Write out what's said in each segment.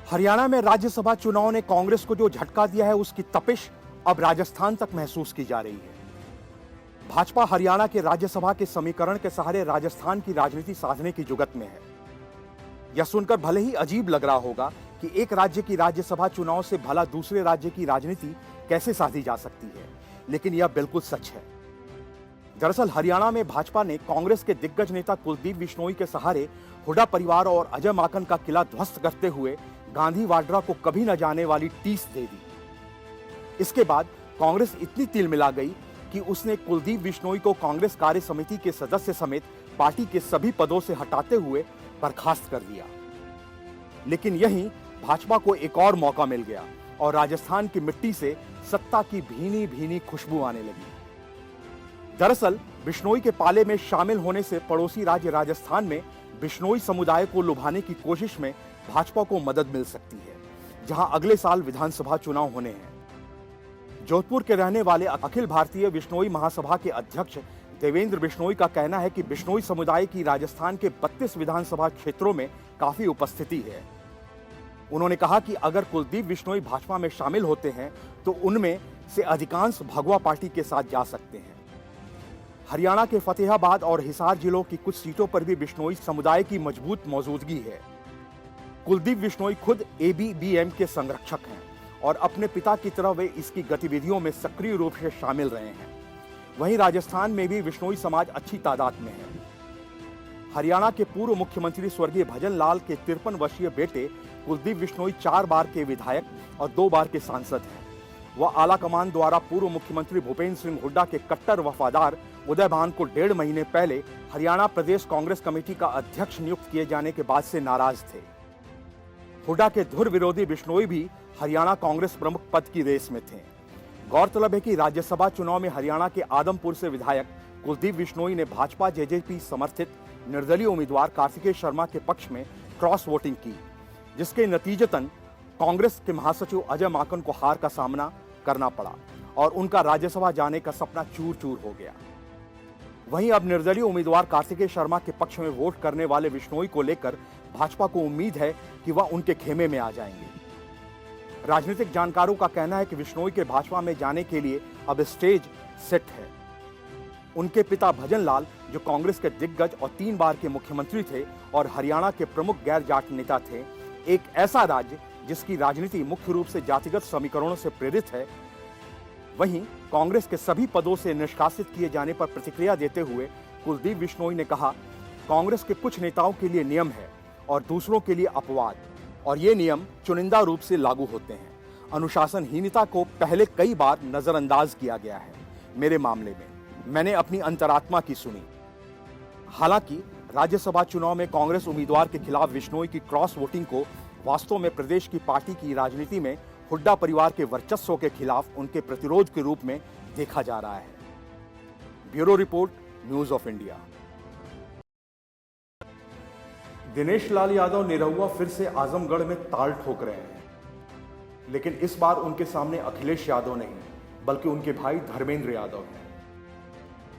हरियाणा में राज्यसभा चुनाव ने कांग्रेस को जो झटका दिया है उसकी तपिश अब राजस्थान तक महसूस की जा रही है। भाजपा हरियाणा के राज्यसभा के समीकरण के सहारे राजस्थान की राजनीति साधने की जुगत में है। यह सुनकर भले ही अजीब लग रहा होगा कि एक राज्य की राज्यसभा चुनाव से भला दूसरे राज्य की राजनीति कैसे साधी जा सकती है, लेकिन यह बिल्कुल सच है। दरअसल हरियाणा में भाजपा ने कांग्रेस के दिग्गज नेता कुलदीप बिश्नोई के सहारे हुड्डा परिवार और अजय माकन का किला ध्वस्त करते हुए गांधी वाड्रा को कभी न जाने वाली टीस दे दी। इसके बाद कांग्रेस इतनी तिलमिला गई कि उसने कुलदीप बिश्नोई को कांग्रेस कार्य समिति के सदस्य समेत पार्टी के सभी पदों से हटाते हुए बर्खास्त कर दिया। लेकिन यहीं भाजपा को एक और मौका मिल गया और राजस्थान की मिट्टी से सत्ता की भीनी भीनी खुशबू आने लगी। दरअसल बिश्नोई के पाले में शामिल होने से पड़ोसी राज्य राजस्थान में बिश्नोई समुदाय को लुभाने की कोशिश में भाजपा को मदद मिल सकती है, जहां अगले साल विधानसभा चुनाव होने हैं। जोधपुर के रहने वाले अखिल भारतीय बिश्नोई महासभा के अध्यक्ष देवेंद्र बिश्नोई का कहना है कि बिश्नोई समुदाय की राजस्थान के 32 विधानसभा क्षेत्रों में काफी उपस्थिति है। उन्होंने कहा कि अगर कुलदीप बिश्नोई भाजपा में शामिल होते हैं तो उनमें से अधिकांश भगवा पार्टी के साथ जा सकते हैं। हरियाणा के फतेहाबाद और हिसार जिलों की कुछ सीटों पर भी बिश्नोई समुदाय की मजबूत मौजूदगी है। कुलदीप बिश्नोई खुद एबीबीएम के संरक्षक हैं और अपने पिता की तरह वे इसकी गतिविधियों में सक्रिय रूप से शामिल रहे हैं। वहीं राजस्थान में भी बिश्नोई समाज अच्छी तादाद में है। हरियाणा के पूर्व मुख्यमंत्री स्वर्गीय भजन लाल के 53 वर्षीय बेटे कुलदीप बिश्नोई 4 बार के विधायक और 2 बार के सांसद हैं। वह आला कमान द्वारा पूर्व मुख्यमंत्री भूपेंद्र सिंह हुड्डा के कट्टर वफादार उदय भान को 1.5 महीने पहले हरियाणा प्रदेश कांग्रेस कमेटी का अध्यक्ष नियुक्त किए जाने के बाद से नाराज थे। हुड्डा के धुर विरोधी बिश्नोई भी हरियाणा कांग्रेस प्रमुख पद की रेस में थे। गौरतलब है कि राज्यसभा चुनाव में हरियाणा के आदमपुर से विधायक कुलदीप बिश्नोई ने भाजपा जेजेपी समर्थित निर्दलीय उम्मीदवार कार्तिकेय शर्मा के पक्ष में क्रॉस वोटिंग की, जिसके नतीजतन कांग्रेस के महासचिव अजय माकन को हार का सामना करना पड़ा और उनका राज्यसभा जाने का सपना चूर चूर हो गया। वहीं अब निर्दलीय उम्मीदवार कार्तिकेय शर्मा के पक्ष में वोट करने वाले बिश्नोई को लेकर भाजपा को उम्मीद है कि वह उनके खेमे में आ जाएंगे। राजनीतिक जानकारों का कहना है कि बिश्नोई के भाजपा में जाने के लिए अब स्टेज सेट है। उनके पिता भजन लाल, जो कांग्रेस के दिग्गज और 3 बार के मुख्यमंत्री थे और हरियाणा के प्रमुख गैर जाट नेता थे, एक ऐसा राज्य जिसकी राजनीति मुख्य रूप से जातिगत समीकरणों से प्रेरित है। वहीं कांग्रेस के सभी पदों से निष्कासित किए जाने पर प्रतिक्रिया देते हुए कुलदीप बिश्नोई ने कहा, कांग्रेस के कुछ नेताओं के लिए नियम है और दूसरों के लिए अपवाद, और ये नियम चुनिंदा रूप से लागू होते हैं। अनुशासनहीनता को पहले कई बार नजरअंदाज किया गया है। मेरे मामले में मैंने अपनी अंतरात्मा की सुनी। हालांकि राज्यसभा चुनाव में कांग्रेस उम्मीदवार के खिलाफ बिश्नोई की क्रॉस वोटिंग को वास्तव में प्रदेश की पार्टी की राजनीति में हुड्डा परिवार के वर्चस्व के खिलाफ उनके प्रतिरोध के रूप में देखा जा रहा है। Bureau report, news of India. Dinesh Lal Yadav Nirahua फिर से आजमगढ़ में ताल ठोक रहे हैं, लेकिन इस बार उनके सामने अखिलेश यादव नहीं, बल्कि उनके भाई धर्मेंद्र यादव हैं।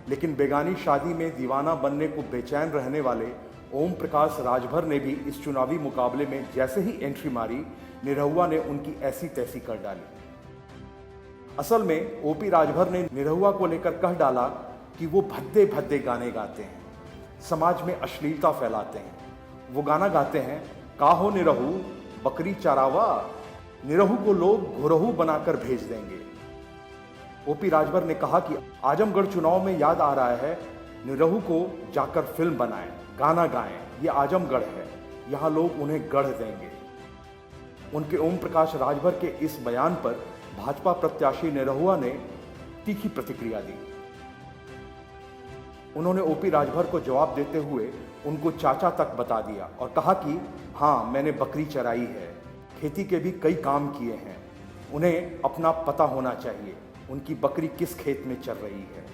लेकिन बेगानी शादी में दीवाना बनने को बेचैन रहने वाले ओम प्रकाश राजभर ने भी इस चुनावी मुकाबले में जैसे ही एंट्री मारी, निरहुआ ने उनकी ऐसी तैसी कर डाली। असल में ओपी राजभर ने निरहुआ को लेकर कह डाला कि वो भद्दे भद्दे गाने गाते हैं, समाज में अश्लीलता फैलाते हैं। वो गाना गाते हैं, काहो निरहू बकरी चरावा, निरहू को लोग घुरहू बनाकर भेज देंगे। ओपी राजभर ने कहा कि आजमगढ़ चुनाव में याद आ रहा है, निरहू को जाकर फिल्म बनाएं, गाना गाएं, ये आजमगढ़ है, यहाँ लोग उन्हें गढ़ देंगे। उनके ओम प्रकाश राजभर के इस बयान पर भाजपा प्रत्याशी निरहुआ ने तीखी प्रतिक्रिया दी। उन्होंने ओपी राजभर को जवाब देते हुए उनको चाचा तक बता दिया और कहा कि हाँ, मैंने बकरी चराई है, खेती के भी कई काम किए हैं, उन्हें अपना पता होना चाहिए उनकी बकरी किस खेत में चर रही है।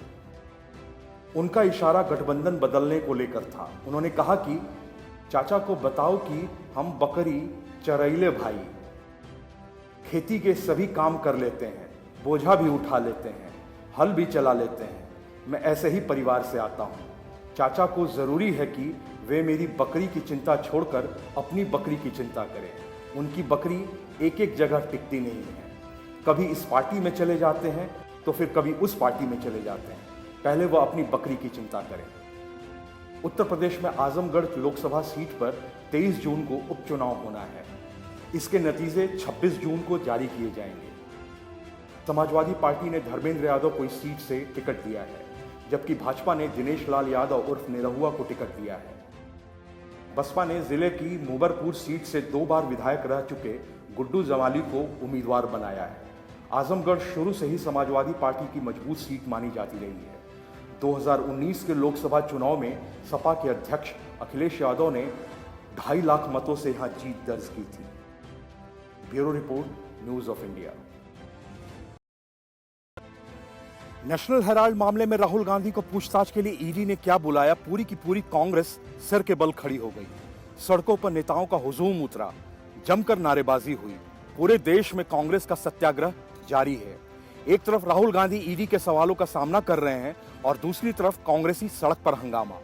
उनका इशारा गठबंधन बदलने को लेकर था। उन्होंने कहा कि चाचा को बताओ कि हम बकरी चरैले भाई, खेती के सभी काम कर लेते हैं, बोझा भी उठा लेते हैं, हल भी चला लेते हैं। मैं ऐसे ही परिवार से आता हूँ। चाचा को जरूरी है कि वे मेरी बकरी की चिंता छोड़कर अपनी बकरी की चिंता करें। उनकी बकरी एक एक जगह टिकती नहीं है। कभी इस पार्टी में चले जाते हैं तो फिर कभी उस पार्टी में चले जाते हैं। पहले वह अपनी बकरी की चिंता करें। उत्तर प्रदेश में आजमगढ़ लोकसभा सीट पर 23 जून को उपचुनाव होना है। इसके नतीजे 26 जून को जारी किए जाएंगे। समाजवादी पार्टी ने धर्मेंद्र यादव को इस सीट से टिकट दिया है, जबकि भाजपा ने दिनेश लाल यादव उर्फ निरहुआ को टिकट दिया है। बसपा ने जिले की मुबरपुर सीट से 2 बार विधायक रह चुके गुड्डू जमाली को उम्मीदवार बनाया है। आजमगढ़ शुरू से ही समाजवादी पार्टी की मजबूत सीट मानी जाती रही है। 2019 के लोकसभा चुनाव में सपा के अध्यक्ष अखिलेश यादव ने 2.5 लाख मतों से यहां जीत दर्ज की थी। Bureau report, news of India. National Herald मामले में राहुल गांधी को पूछताछ के लिए ईडी ने क्या बुलाया, पूरी की पूरी कांग्रेस सिर के बल खड़ी हो गई। सड़कों पर नेताओं का हुजूम उतरा, जमकर नारेबाजी हुई। पूरे देश में कांग्रेस का सत्याग्रह जारी है। एक तरफ राहुल गांधी ईडी के सवालों का सामना कर रहे हैं और दूसरी तरफ कांग्रेसी सड़क पर हंगामा।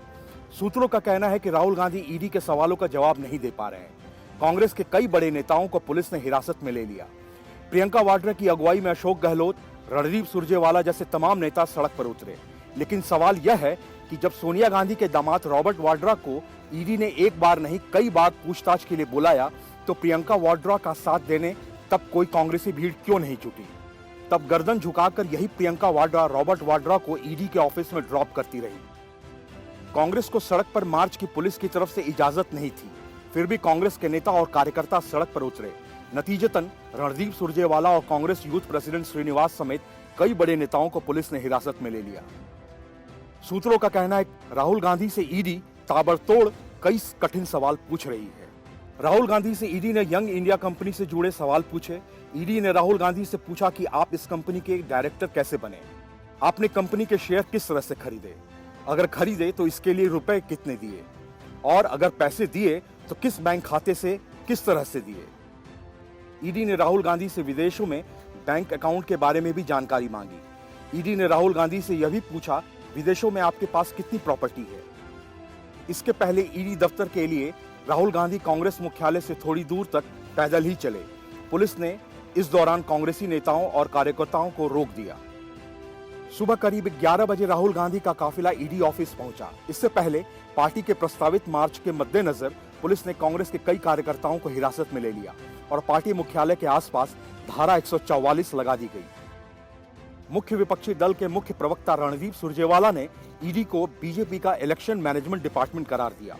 सूत्रों का कहना है कि राहुल गांधी ईडी के सवालों का जवाब नहीं दे पा रहे हैं। कांग्रेस के कई बड़े नेताओं को पुलिस ने हिरासत में ले लिया। प्रियंका वाड्रा की अगुवाई में अशोक गहलोत, रणदीप सुरजेवाला जैसे तमाम नेता सड़क पर उतरे। लेकिन सवाल यह है कि जब सोनिया गांधी के दामाद रॉबर्ट वाड्रा को ईडी ने एक बार नहीं कई बार पूछताछ के लिए बुलाया, तो प्रियंका वाड्रा का साथ देने तब कोई कांग्रेसी भीड़ क्यों नहीं जुटी? तब गर्दन झुकाकर यही प्रियंका वाड्रा रॉबर्ट वाड्रा को ईडी के ऑफिस में ड्रॉप करती रही। कांग्रेस को सड़क पर मार्च की पुलिस की तरफ से इजाजत नहीं थी, फिर भी कांग्रेस के नेता और कार्यकर्ता सड़क पर उतरे। नतीजतन रणदीप सुरजेवाला और कांग्रेस यूथ प्रेसिडेंट श्रीनिवास समेत कई बड़े नेताओं को पुलिस ने हिरासत में ले लिया। सूत्रों का कहना है राहुल गांधी से ईडी ताबड़तोड़ कई कठिन सवाल पूछ रही है। राहुल गांधी से ईडी ने यंग इंडिया कंपनी से जुड़े सवाल पूछे। ईडी ने राहुल गांधी से पूछा कि आप इस कंपनी के डायरेक्टर कैसे बने, आपने कंपनी के शेयर किस तरह से खरीदे, अगर खरीदे तो इसके लिए रुपए कितने दिए, और अगर पैसे दिए तो किस बैंक खाते से किस तरह से दिए। ईडी ने राहुल गांधी से विदेशों में बैंक अकाउंट के बारे में भी जानकारी मांगी। ईडी ने राहुल गांधी से यह भी पूछा विदेशों में आपके पास कितनी प्रॉपर्टी है। इसके पहले ईडी दफ्तर के लिए राहुल गांधी कांग्रेस मुख्यालय से थोड़ी दूर तक पैदल ही चले। पुलिस ने इस दौरान कांग्रेसी नेताओं और कार्यकर्ताओं को रोक दिया। सुबह करीब 11 बजे राहुल गांधी का काफिला ईडी ऑफिस पहुंचा। इससे पहले पार्टी के प्रस्तावित मार्च के मद्देनजर पुलिस ने कांग्रेस के कई कार्यकर्ताओं को हिरासत में ले लिया और पार्टी मुख्यालय के आसपास धारा 144 लगा दी गई। मुख्य विपक्षी दल के मुख्य प्रवक्ता रणदीप सुरजेवाला ने ईडी को बीजेपी का इलेक्शन मैनेजमेंट डिपार्टमेंट करार दिया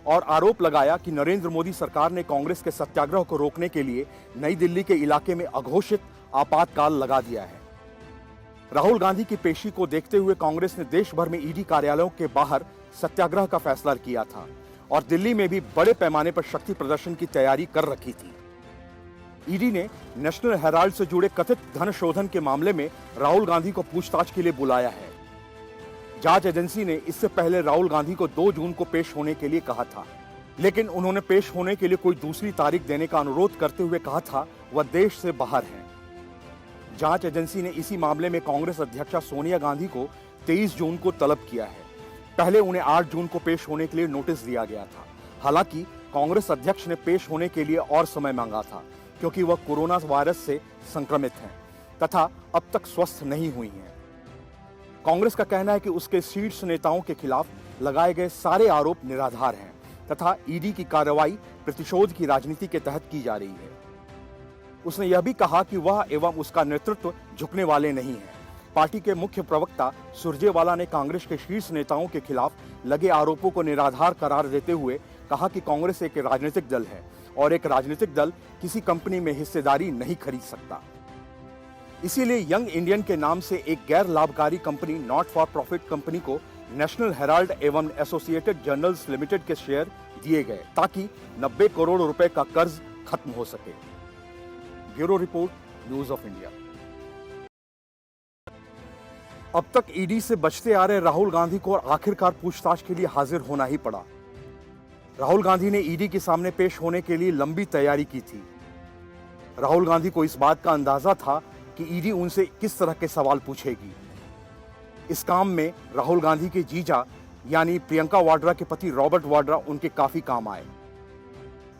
और आरोप लगाया कि नरेंद्र मोदी सरकार ने कांग्रेस के सत्याग्रह को रोकने के लिए नई दिल्ली के इलाके में अघोषित आपातकाल लगा दिया है। राहुल गांधी की पेशी को देखते हुए कांग्रेस ने देश भर में ईडी कार्यालयों के बाहर सत्याग्रह का फैसला किया था और दिल्ली में भी बड़े पैमाने पर शक्ति प्रदर्शन की तैयारी कर रखी थी। ईडी ने नेशनल हेराल्ड से जुड़े कथित धन शोधन के मामले में राहुल गांधी को पूछताछ के लिए बुलाया है। जांच एजेंसी ने इससे पहले राहुल गांधी को 2 जून को पेश होने के लिए कहा था, लेकिन उन्होंने पेश होने के लिए कोई दूसरी तारीख देने का अनुरोध करते हुए कहा था वह देश से बाहर हैं। जांच एजेंसी ने इसी मामले में कांग्रेस अध्यक्षा सोनिया गांधी को 23 जून को तलब किया है। पहले उन्हें 8 जून को पेश होने के लिए नोटिस दिया गया था। हालांकि कांग्रेस अध्यक्ष ने पेश होने के लिए और समय मांगा था, क्योंकि वह कोरोना वायरस से संक्रमित हैं तथा अब तक स्वस्थ नहीं हुई हैं। कांग्रेस का कहना है कि उसके शीर्ष नेताओं के खिलाफ लगाए गए सारे आरोप निराधार हैं तथा ईडी की कार्रवाई प्रतिशोध की राजनीति के तहत की जा रही है। उसने यह भी कहा कि वह एवं उसका नेतृत्व झुकने वाले नहीं हैं। पार्टी के मुख्य प्रवक्ता सुरजेवाला ने कांग्रेस के शीर्ष नेताओं के खिलाफ लगे आरोपों को निराधार करार देते हुए कहा कि कांग्रेस एक राजनीतिक दल है और एक राजनीतिक दल किसी कंपनी में हिस्सेदारी नहीं खरीद सकता। इसीलिए यंग इंडियन के नाम से एक गैर लाभकारी company not for profit company को नेशनल हेराल्ड एवं एसोसिएटेड जर्नल्स लिमिटेड के शेयर दिए गए ताकि 90 करोड़ रुपए का कर्ज खत्म हो सके। Bureau report, news of India. अब तक ईडी से बचते आ रहे राहुल गांधी को आखिरकार पूछताछ के लिए हाजिर होना ही पड़ा। राहुल गांधी ने ईडी के सामने पेश होने के लिए लंबी तैयारी की थी। राहुल गांधी को इस बात का अंदाजा था कि ईडी उनसे किस तरह के सवाल पूछेगी। इस काम में राहुल गांधी के जीजा यानी प्रियंका वाड्रा के पति रॉबर्ट वाड्रा उनके काफी काम आए।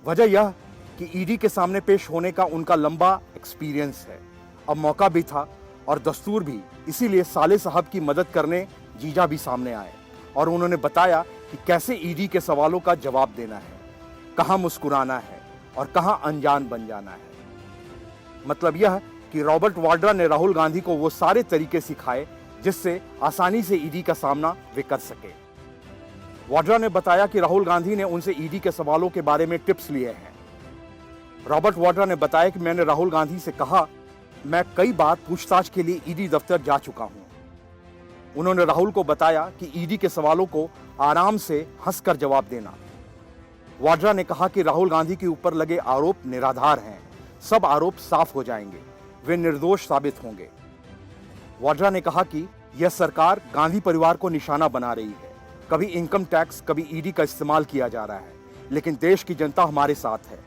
वजह यह कि ईडी के सामने पेश होने का उनका लंबा एक्सपीरियंस है। अब मौका भी था और दस्तूर भी, इसीलिए साले साहब की मदद करने जीजा भी सामने आए और उन्होंने बताया कि कैसे ईडी के सवालों का जवाब देना है, कहां मुस्कुराना है और कहां अनजान बन जाना है। मतलब यह कि रॉबर्ट वाड्रा ने राहुल गांधी को वो सारे तरीके सिखाए जिससे आसानी से ईडी का सामना वे कर सके। वाड्रा ने बताया कि राहुल गांधी ने उनसे ईडी के सवालों के बारे में टिप्स लिए हैं। रॉबर्ट वाड्रा ने बताया कि मैंने राहुल गांधी से कहा, मैं कई बार पूछताछ के लिए ईडी दफ्तर जा चुका हूं। उन्होंने राहुल को बताया कि ईडी के सवालों को आराम से हंसकर जवाब देना। वाड्रा ने कहा कि राहुल गांधी के ऊपर लगे आरोप निराधार हैं, सब आरोप साफ हो जाएंगे, वे निर्दोष साबित होंगे। वाड्रा ने कहा कि यह सरकार गांधी परिवार को निशाना बना रही है, कभी इनकम टैक्स, कभी ईडी का इस्तेमाल किया जा रहा है, लेकिन देश की जनता हमारे साथ है।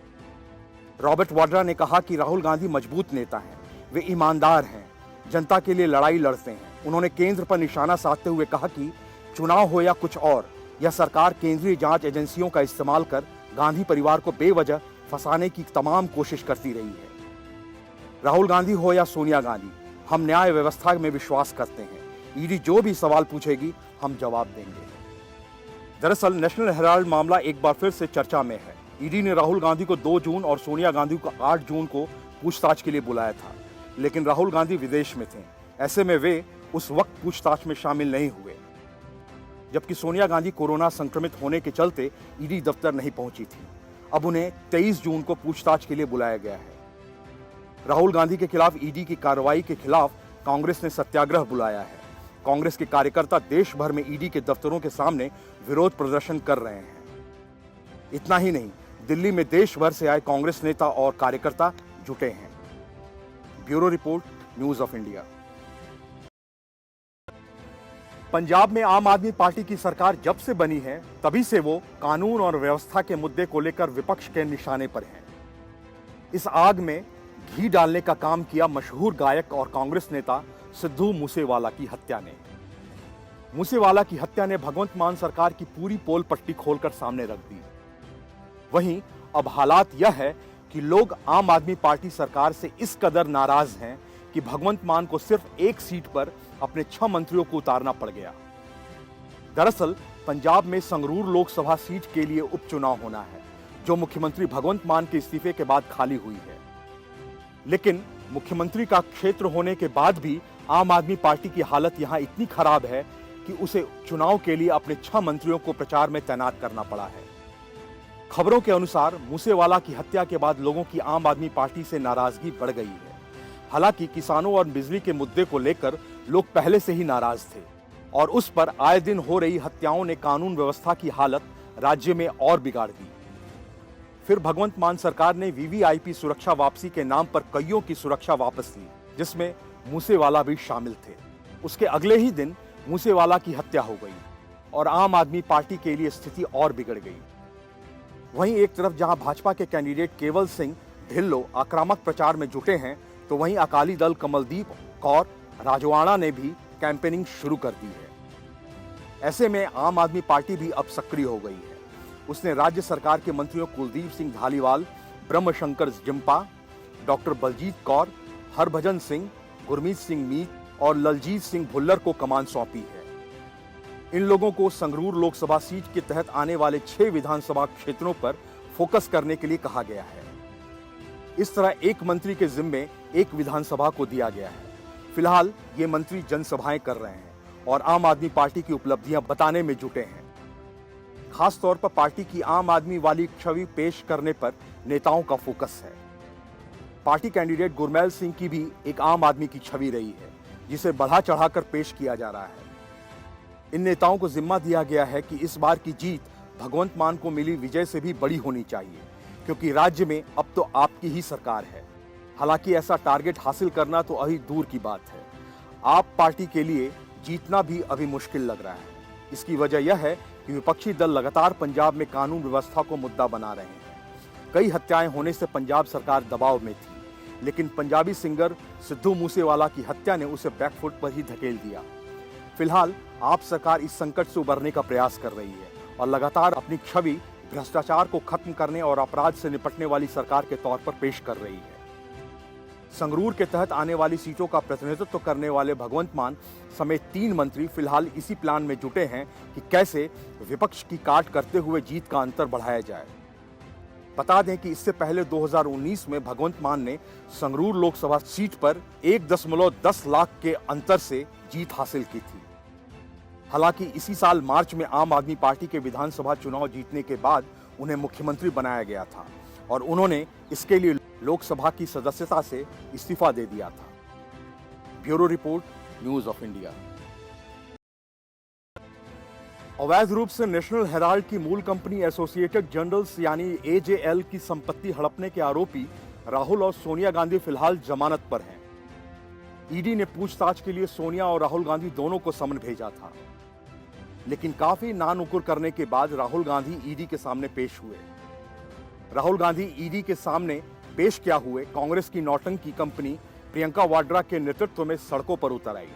रॉबर्ट वाड्रा ने कहा कि राहुल गांधी मजबूत नेता हैं, वे ईमानदार हैं, जनता के लिए लड़ाई लड़ते हैं। उन्होंने केंद्र पर निशाना साधते हुए कहा कि चुनाव हो या कुछ और, यह सरकार केंद्रीय जांच एजेंसियों का इस्तेमाल कर गांधी परिवार को बेवजह फंसाने की तमाम कोशिश करती रही है। राहुल गांधी हो या सोनिया गांधी, हम न्याय व्यवस्था में विश्वास करते हैं। ईडी जो भी सवाल पूछेगी हम जवाब देंगे। दरअसल नेशनल हेराल्ड मामला एक बार फिर से चर्चा में है। ईडी ने राहुल गांधी को 2 जून और सोनिया गांधी को 8 जून को पूछताछ के लिए बुलाया था, लेकिन राहुल गांधी विदेश में थे। ऐसे में वे उस वक्त पूछताछ में शामिल नहीं हुए, जबकि सोनिया गांधी कोरोना संक्रमित होने के चलते ईडी दफ्तर नहीं पहुंची थी। अब उन्हें 23 जून को पूछताछ के लिए बुलाया गया है। राहुल गांधी के खिलाफ ईडी की कार्रवाई के खिलाफ कांग्रेस ने सत्याग्रह बुलाया है। कांग्रेस के कार्यकर्ता देश भर में ईडी के दफ्तरों के सामने विरोध प्रदर्शन कर रहे हैं। इतना ही नहीं, दिल्ली में देश भर से आए कांग्रेस नेता और कार्यकर्ता जुटे हैं। Bureau report, news of India. Punjab में आम आदमी पार्टी की सरकार जब से बनी है तभी से वो कानून और व्यवस्था के मुद्दे को लेकर विपक्ष के निशाने पर है। इस आग में घी डालने का काम किया मशहूर गायक और कांग्रेस नेता सिद्धू मूसेवाला की हत्या ने। मूसेवाला की हत्या ने भगवंत मान सरकार की पूरी पोल पट्टी खोलकर सामने रख दी। वहीं अब हालात यह है कि लोग आम आदमी पार्टी सरकार से इस कदर नाराज हैं कि भगवंत मान को सिर्फ एक सीट पर अपने 6 मंत्रियों को उतारना पड़ गया। दरअसल पंजाब में संगरूर लोकसभा सीट के लिए उपचुनाव होना है, जो मुख्यमंत्री भगवंत मान के इस्तीफे के बाद खाली हुई है। लेकिन मुख्यमंत्री का क्षेत्र होने के बाद भी आम आदमी पार्टी की हालत यहां इतनी खराब है कि उसे चुनाव के लिए अपने 6 मंत्रियों को प्रचार में तैनात करना पड़ा है। खबरों के अनुसार मूसेवाला की हत्या के बाद लोगों की आम आदमी पार्टी से नाराजगी बढ़ गई है। हालांकि किसानों और बिजली के मुद्दे को लेकर लोग पहले से ही नाराज थे और उस पर आए दिन हो रही हत्याओं ने कानून व्यवस्था की हालत राज्य में और बिगाड़ दी। फिर भगवंत मान सरकार ने वीवीआईपी सुरक्षा वापसी के नाम पर कईयों की सुरक्षा वापस ली, जिसमें मूसेवाला भी शामिल थे। उसके अगले ही दिन मूसेवाला की हत्या हो गई और आम आदमी पार्टी के लिए स्थिति और बिगड़ गई। वहीं एक तरफ जहां भाजपा के कैंडिडेट केवल सिंह ढिल्लो आक्रामक प्रचार में जुटे हैं, तो वहीं अकाली दल कमलदीप कौर राजवाड़ा ने भी कैंपेनिंग शुरू कर दी है। ऐसे में आम आदमी पार्टी भी अब सक्रिय हो गई है। उसने राज्य सरकार के मंत्रियों कुलदीप सिंह धालीवाल, ब्रह्मशंकर जिम्पा, डॉक्टर बलजीत कौर, हरभजन सिंह, गुरमीत सिंह मीत और ललजीत सिंह भुल्लर को कमान सौंपी है। इन लोगों को संगरूर लोकसभा सीट के तहत आने वाले 6 विधानसभा क्षेत्रों पर फोकस करने के लिए कहा गया है। इस तरह एक मंत्री के जिम्मे एक विधानसभा को दिया गया है। फिलहाल ये मंत्री जनसभाएं कर रहे हैं और आम आदमी पार्टी की उपलब्धियां बताने में जुटे हैं। खास तौर पर पार्टी की आम आदमी वाली छवि पेश करने पर नेताओं का फोकस है। पार्टी कैंडिडेट गुरमैल सिंह की भी एक आम आदमी की छवि रही है, जिसे बढ़ा चढ़ाकर पेश किया जा रहा है। इन नेताओं को जिम्मा दिया गया है कि इस बार की जीत भगवंत मान को मिली विजय से भी बड़ी होनी चाहिए, क्योंकि राज्य में अब तो आपकी ही सरकार है। हालांकि ऐसा टारगेट हासिल करना तो अभी दूर की बात है। आप पार्टी के लिए जीतना भी अभी मुश्किल लग रहा है। इसकी वजह यह है कि विपक्षी दल लगातार पंजाब में कानून व्यवस्था को मुद्दा बना रहे हैं। कई हत्याएं होने से पंजाब सरकार दबाव में थी, लेकिन पंजाबी सिंगर सिद्धू मूसेवाला की हत्या ने उसे बैकफुट पर ही धकेल दिया। फिलहाल आप सरकार इस संकट से उबरने का प्रयास कर रही है और लगातार अपनी छवि भ्रष्टाचार को खत्म करने और अपराध से निपटने वाली सरकार के तौर पर पेश कर रही है। संगरूर के तहत आने वाली सीटों का प्रतिनिधित्व करने वाले भगवंत मान समेत 3 मंत्री फिलहाल इसी प्लान में जुटे हैं कि कैसे विपक्ष की काट करते हुए जीत का अंतर बढ़ाया जाए। बता दें कि इससे पहले 2019 में भगवंत मान ने संगरूर लोकसभा सीट पर 1.10 लाख के अंतर से जीत हासिल की थी। हालांकि इसी साल मार्च में आम आदमी पार्टी के विधानसभा चुनाव जीतने के बाद उन्हें मुख्यमंत्री बनाया गया था और उन्होंने इसके लिए लोकसभा की सदस्यता से इस्तीफा दे दिया था। Bureau report, news of India. अवैध रूप से नेशनल हेराल्ड की मूल कंपनी एसोसिएटेड जर्नल्स यानी एजेएल की संपत्ति हड़पने के आरोपी राहुल और सोनिया गांधी फिलहाल जमानत पर हैं। ईडी ने पूछताछ के लिए सोनिया और राहुल गांधी दोनों को समन भेजा था, लेकिन काफी नानुकुर करने के बाद राहुल गांधी ईडी के सामने पेश हुए। राहुल गांधी ईडी के सामने पेश क्या हुए, कांग्रेस की नौटंकी कंपनी प्रियंका वाड्रा के नेतृत्व में सड़कों पर उतर आई।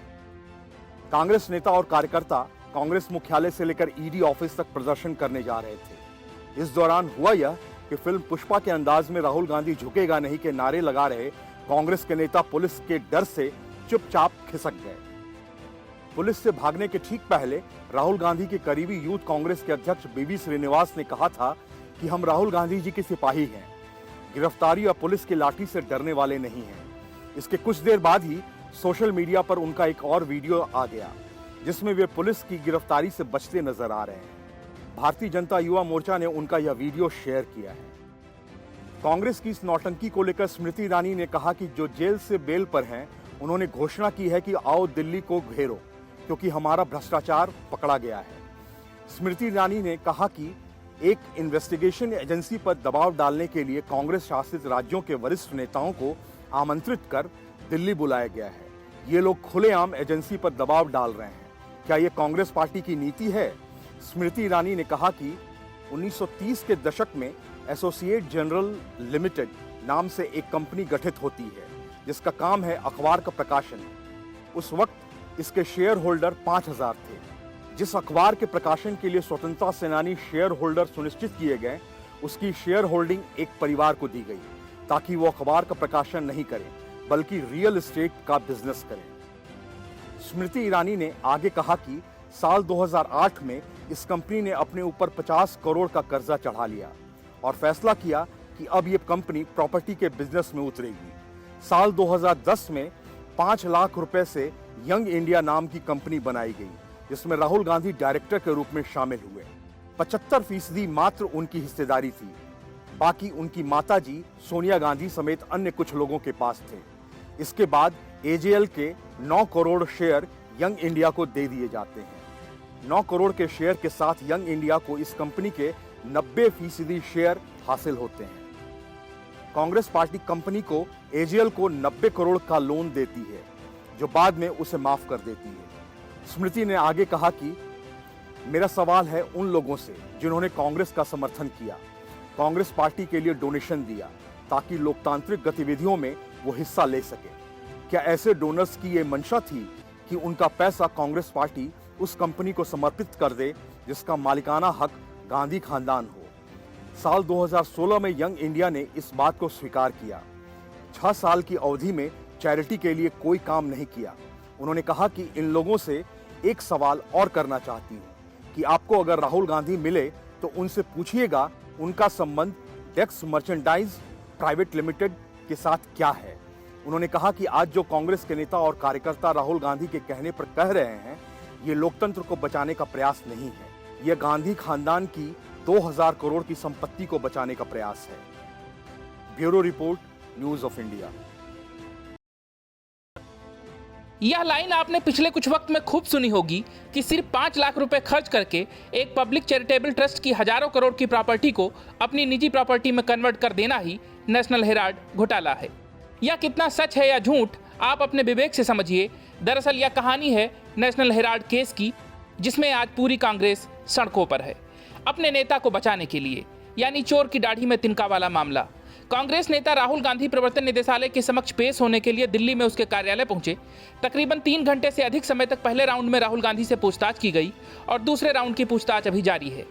कांग्रेस नेता और कार्यकर्ता कांग्रेस मुख्यालय से लेकर ईडी ऑफिस तक प्रदर्शन करने जा रहे थे। इस दौरान हुआ यह कि फिल्म पुष्पा के अंदाज में राहुल गांधी झुकेगा नहीं के नारे लगा रहे कांग्रेस के नेता पुलिस के डर से चुपचाप खिसक गए। पुलिस से भागने के ठीक पहले राहुल गांधी के करीबी यूथ कांग्रेस के अध्यक्ष बीवी श्रीनिवास ने कहा था कि हम राहुल गांधी जी के सिपाही हैं, गिरफ्तारी और पुलिस की लाठी से डरने वाले नहीं हैं। इसके कुछ देर बाद ही सोशल मीडिया पर उनका एक और वीडियो आ गया जिसमें वे पुलिस की गिरफ्तारी से बचते नजर आ रहे हैं। भारतीय जनता युवा मोर्चा ने उनका यह वीडियो शेयर किया है। कांग्रेस की इस नौटंकी को लेकर स्मृति ईरानी ने कहा कि जो जेल से बेल पर हैं, उन्होंने घोषणा की है कि आओ दिल्ली को घेरो क्योंकि हमारा भ्रष्टाचार पकड़ा गया है। स्मृति ईरानी ने कहा कि एक इन्वेस्टिगेशन एजेंसी पर दबाव डालने के लिए कांग्रेस शासित राज्यों के वरिष्ठ नेताओं को आमंत्रित कर दिल्ली बुलाया गया है। ये लोग खुलेआम एजेंसी पर दबाव डाल रहे हैं। क्या ये कांग्रेस पार्टी की नीति है? स्मृति ईरानी ने कहा कि 1930 के दशक में एसोसिएट जनरल लिमिटेड नाम से एक कंपनी गठित होती है जिसका काम है अखबार का प्रकाशन। उस वक्त इसके शेयर होल्डर 5000 थे। जिस अखबार के प्रकाशन के लिए स्वतंत्रता सेनानी शेयर होल्डर सुनिश्चित किए गए, उसकी शेयर होल्डिंग एक परिवार को दी गई ताकि वो अखबार का प्रकाशन नहीं करें बल्कि रियल एस्टेट का बिजनेस करें। स्मृति ईरानी ने आगे कहा कि साल 2008 में इस कंपनी ने अपने ऊपर 50 करोड़ का कर्जा चढ़ा लिया और फैसला किया कि अब ये कंपनी प्रॉपर्टी के बिजनेस में उतरेगी। साल 2010 में 5 लाख रुपए से यंग इंडिया नाम की कंपनी बनाई गई जिसमें राहुल गांधी डायरेक्टर के रूप में शामिल हुए। 75% मात्र उनकी हिस्सेदारी थी, बाकी उनकी माताजी सोनिया गांधी समेत अन्य कुछ लोगों के पास थे। इसके बाद एजेएल के 9 करोड़ शेयर यंग इंडिया को दे दिए जाते हैं। 9 करोड़ के शेयर के साथ यंग इंडिया को इस कंपनी के 90% शेयर हासिल होते हैं। कांग्रेस पार्टी कंपनी को एजेएल को 90 करोड़ का लोन देती है जो बाद में उसे माफ कर देती है। स्मृति ने आगे कहा कि मेरा सवाल है उन लोगों से जिन्होंने कांग्रेस का समर्थन किया, कांग्रेस पार्टी के लिए डोनेशन दिया ताकि लोकतांत्रिक गतिविधियों में वो हिस्सा ले सके। क्या ऐसे डोनर्स की ये मंशा थी कि उनका पैसा कांग्रेस पार्टी उस कंपनी को समर्पित कर दे जिसका मालिकाना हक गांधी खानदान हो? साल 2016 में यंग इंडिया ने इस बात को स्वीकार किया। 6 साल की अवधि में चैरिटी के लिए कोई काम नहीं किया। उन्होंने कहा कि इन लोगों से एक सवाल और करना चाहती हूं कि आपको अगर राहुल गांधी मिले तो उनसे पूछिएगा उनका संबंध डेक्स मर्चेंडाइज प्राइवेट लिमिटेड के साथ क्या है। उन्होंने कहा कि आज जो कांग्रेस के नेता और कार्यकर्ता राहुल गांधी के कहने पर कह रहे हैं, ये लोकतंत्र को बचाने का प्रयास नहीं है, यह गांधी खानदान की 2000 करोड़ की संपत्ति को बचाने का प्रयास है। Bureau report, news of India. यह लाइन आपने पिछले कुछ वक्त में खूब सुनी होगी कि सिर्फ 5 लाख रुपए खर्च करके एक पब्लिक चैरिटेबल ट्रस्ट की हजारों करोड़ की प्रॉपर्टी को अपनी निजी प्रॉपर्टी में कन्वर्ट कर देना ही नेशनल हेराल्ड घोटाला है। यह कितना सच है या झूठ आप अपने विवेक से समझिए। दरअसल यह कहानी है नेशनल हेराल्ड केस की, जिसमें आज पूरी कांग्रेस सड़कों पर है अपने नेता को बचाने के लिए, यानी चोर की दाढ़ी में तिनका वाला मामला। कांग्रेस नेता राहुल गांधी प्रवर्तन निदेशालय के समक्ष पेश होने के लिए दिल्ली में उसके कार्यालय पहुंचे। तकरीबन 3 घंटे से अधिक समय तक पहले राउंड में राहुल गांधी से पूछताछ की गई और दूसरे राउंड की पूछताछ अभी जारी है।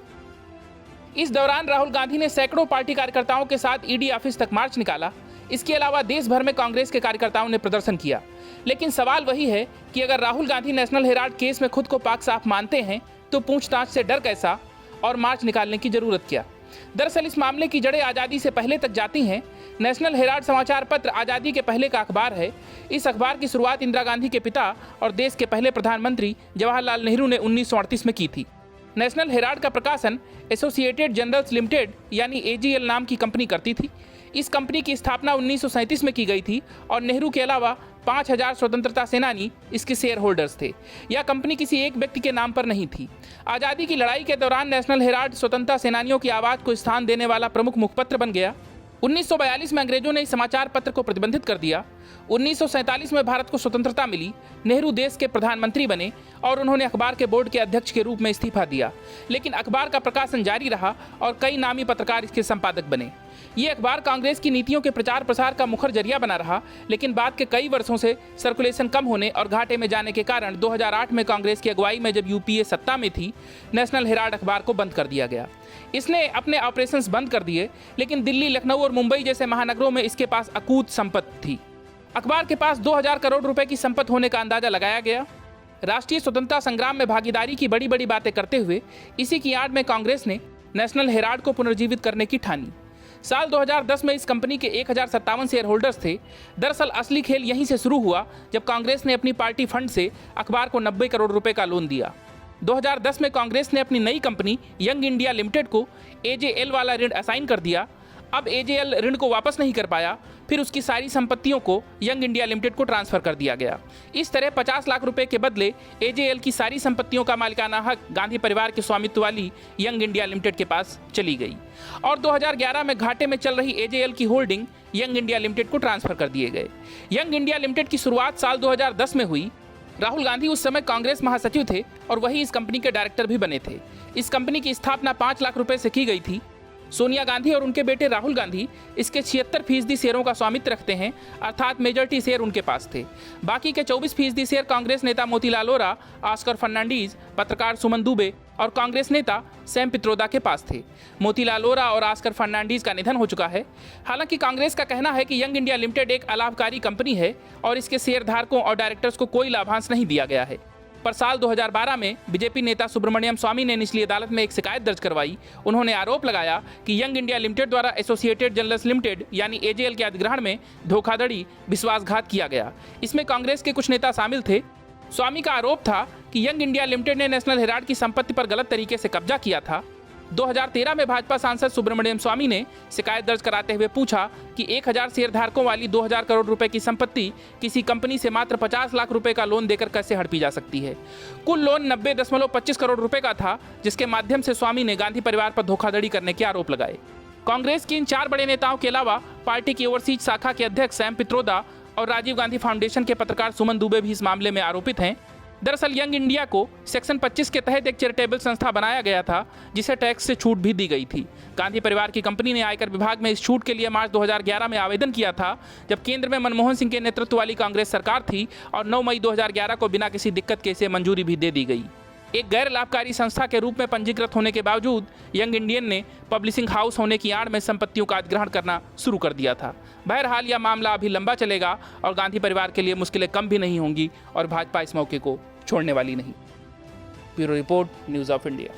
इस दौरान राहुल गांधी ने सैकड़ों पार्टी कार्यकर्ताओं के साथ ईडी ऑफिस तक मार्च निकाला। इसके अलावा देश भर में कांग्रेस के कार्यकर्ताओं ने प्रदर्शन किया। लेकिन सवाल वही है कि अगर Rahul Gandhi national Herald case में खुद को पाक साफ मानते हैं तो पूछताछ से डर कैसा और मार्च निकालने की जरूरत क्या? दरअसल इस मामले की जड़ें आज़ादी से पहले तक जाती हैं। नेशनल हेराल्ड समाचार पत्र आज़ादी के पहले का अखबार है। इस अखबार की शुरुआत इंदिरा गांधी के पिता और देश के पहले प्रधानमंत्री जवाहरलाल नेहरू ने 1938 में की थी। नेशनल हेराल्ड का प्रकाशन एसोसिएटेड जर्नल्स लिमिटेड यानी एजीएल नाम की कंपनी करती थी। इस कंपनी की स्थापना 1937 में की गई थी और नेहरू के अलावा 5000 स्वतंत्रता सेनानी इसके शेयर होल्डर्स थे। यह कंपनी किसी एक व्यक्ति के नाम पर नहीं थी। आज़ादी की लड़ाई के दौरान नेशनल हेराल्ड स्वतंत्रता सेनानियों की आवाज़ को स्थान देने वाला प्रमुख मुखपत्र बन गया। 1942 में अंग्रेजों ने इस समाचार पत्र को प्रतिबंधित कर दिया। 1947 में भारत को स्वतंत्रता मिली। नेहरू देश के प्रधानमंत्री बने और उन्होंने अखबार के बोर्ड के अध्यक्ष के रूप में इस्तीफा दिया। लेकिन अखबार का प्रकाशन जारी रहा और कई नामी पत्रकार इसके संपादक बने। ये अखबार कांग्रेस की नीतियों के प्रचार प्रसार का मुखर जरिया बना रहा। लेकिन बाद के कई वर्षों से सर्कुलेशन कम होने और घाटे में जाने के कारण 2008 में कांग्रेस की अगुवाई में जब यूपीए सत्ता में थी, नेशनल हेराल्ड अखबार को बंद कर दिया गया। इसने अपने ऑपरेशंस बंद कर दिए। लेकिन दिल्ली, लखनऊ और मुंबई जैसे महानगरों में इसके पास अकूत संपत्ति थी। अखबार के पास 2000 करोड़ रुपए की संपत्ति होने का अंदाजा लगाया गया। राष्ट्रीय स्वतंत्रता संग्राम में भागीदारी की बड़ी बड़ी बातें करते हुए इसी की आड़ में कांग्रेस ने नेशनल हेराल्ड को पुनर्जीवित करने की ठानी। साल 2010 में इस कंपनी के 1057 शेयर होल्डर्स थे। दरअसल असली खेल यहीं से शुरू हुआ जब कांग्रेस ने अपनी पार्टी फंड से अखबार को 90 करोड़ रुपए का लोन दिया। 2010 में कांग्रेस ने अपनी नई कंपनी यंग इंडिया लिमिटेड को एजेएल वाला ऋण असाइन कर दिया। अब एजेएल ऋण को वापस नहीं कर पाया, फिर उसकी सारी संपत्तियों को यंग इंडिया लिमिटेड को ट्रांसफर कर दिया गया। इस तरह 50 लाख रुपए के बदले एजेएल की सारी संपत्तियों का मालिकाना हक गांधी परिवार के स्वामित्व वाली यंग इंडिया लिमिटेड के पास चली गई और 2011 में घाटे में चल रही एजेएल की होल्डिंग यंग इंडिया लिमिटेड को ट्रांसफर कर दिए गए। यंग इंडिया लिमिटेड की शुरुआत साल 2010 में हुई। राहुल गांधी उस समय कांग्रेस महासचिव थे और वही इस कंपनी के डायरेक्टर भी बने थे। इस कंपनी की स्थापना 5 लाख रुपए से की गई थी। सोनिया गांधी और उनके बेटे राहुल गांधी इसके 76% शेयरों का स्वामित्व रखते हैं, अर्थात मेजॉरिटी शेयर उनके पास थे। बाकी के 24% शेयर कांग्रेस नेता मोतीलाल वोरा, ऑस्कर फर्नांडीज, पत्रकार सुमन दुबे और कांग्रेस नेता सैम पित्रोदा के पास थे। मोतीलाल वोरा और ऑस्कर फर्नांडीज का निधन हो चुका है। हालांकि कांग्रेस का कहना है कि यंग इंडिया लिमिटेड एक अलाभकारी कंपनी है और इसके शेयरधारकों और डायरेक्टर्स को कोई लाभांश नहीं दिया गया है। पर साल 2012 में बीजेपी नेता सुब्रमण्यम स्वामी ने निचली अदालत में एक शिकायत दर्ज करवाई। उन्होंने आरोप लगाया कि यंग इंडिया लिमिटेड द्वारा एसोसिएटेड जर्नल्स लिमिटेड यानी एजेएल के अधिग्रहण में धोखाधड़ी, विश्वासघात किया गया। इसमें कांग्रेस के कुछ नेता शामिल थे। स्वामी का आरोप था कि यंग इंडिया लिमिटेड ने नेशनल हेराल्ड की संपत्ति पर गलत तरीके से कब्जा किया था। 2013 में भाजपा सांसद सुब्रमण्यम स्वामी ने शिकायत दर्ज कराते हुए पूछा कि 1000 शेयरधारकों वाली 2000 करोड़ रुपए की संपत्ति किसी कंपनी से मात्र 50 लाख रुपए का लोन देकर कैसे हड़पी जा सकती है। कुल लोन 90.25 करोड़ रुपए का था, जिसके माध्यम से स्वामी ने गांधी परिवार पर धोखाधड़ी करने के आरोप लगाए। कांग्रेस के इन 4 बड़े नेताओं के अलावा पार्टी की ओवरसीज शाखा के अध्यक्ष सैम पित्रोदा और राजीव गांधी फाउंडेशन के पत्रकार सुमन दुबे भी इस मामले में आरोपित हैं। दरअसल यंग इंडिया को सेक्शन 25 के तहत एक चैरिटेबल संस्था बनाया गया था, जिसे टैक्स से छूट भी दी गई थी। गांधी परिवार की कंपनी ने आयकर विभाग में इस छूट के लिए मार्च 2011 में आवेदन किया था, जब केंद्र में मनमोहन सिंह के नेतृत्व वाली कांग्रेस सरकार थी और 9 मई 2011 को बिना किसी दिक्कत के इसे मंजूरी भी दे दी गई। एक गैर लाभकारी संस्था के रूप में पंजीकृत होने के बावजूद यंग इंडियन ने पब्लिशिंग हाउस होने की आड़ में संपत्तियों का अधिग्रहण करना शुरू कर दिया था। बहरहाल यह मामला अभी लंबा चलेगा और गांधी परिवार के लिए मुश्किलें कम भी नहीं होंगी और भाजपा इस मौके को छोड़ने वाली नहीं। Bureau report, news of India.